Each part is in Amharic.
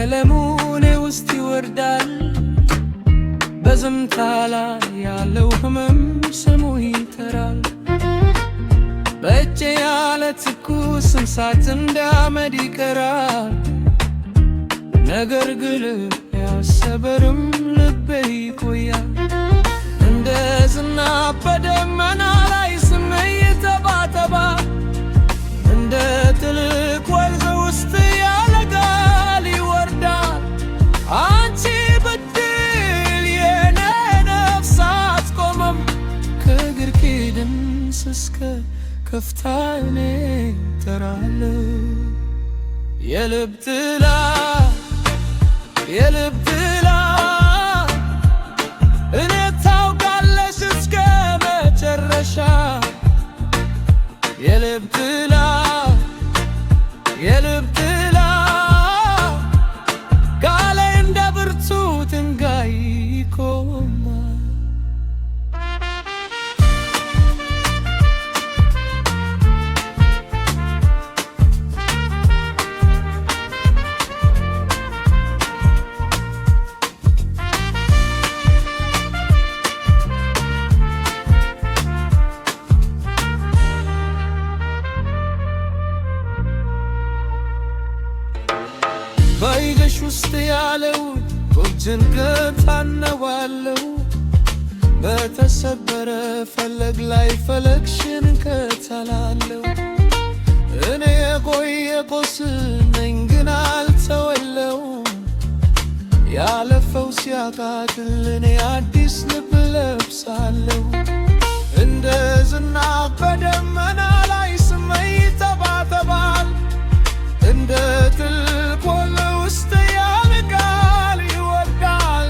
ከለሙኔ ውስጥ ይወርዳል። በዝምታ ላይ ያለው ህመም ስሙ ይጠራል። በእጄ ያለ ትኩስ እሳት እንዳመድ ይቀራል። ነገር ግን ያሰበርም ልቤ ይቆያል። እንደ ዝናብ በደመና ላይ ስሜ ይተባተባል። እንደ ጥልቅ ወንዝ ውስጥ ያለጋል ይወርዳል። አንቺ ብትል የኔ ነፍስ አትቆምም። ከግርጌ ድምፅ እስከ ከፍታ እኔ እጠራለሁ። የልብ ጥላ የልብ ጥላ እኔ ታውቃለሽ እስከ መጨረሻ። የልብ ጥላ የልብ ጥላ ቃሌ እንደ ብርቱ ድንጋይ ይቆማል። በይገሽ ውስጥ ያለው ጭንቀት አነዋለው። በተሰበረ ፈለግ ላይ ፈለግሽን እከተላለሁ። እኔ የቆየ ቁስል ነኝ ግን አልተወለውም። ያለፈው ሲያቃጥል እኔ አዲስ ልብ ለብሳለሁ። እንደ ዝናብ በደመና ላይ ስሜ ይተባተባል። እንደ ጥልቅ ወንዝ ውስጥ ያለጋል ይወርዳል።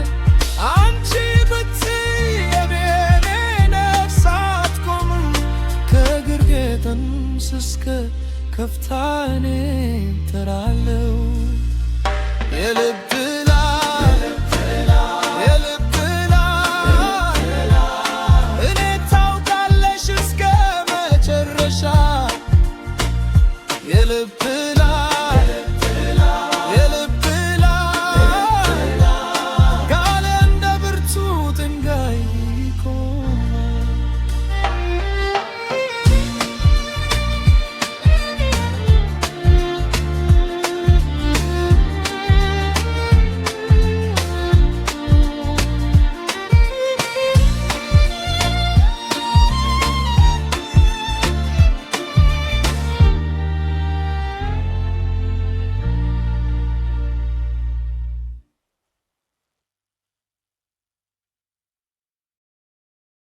አንቺ ብትይ የኔ ነፍስ አትቆምም። ከግርጌ ጥንስ እስከ ከፍታ እኔ እጠራለሁ። የልብ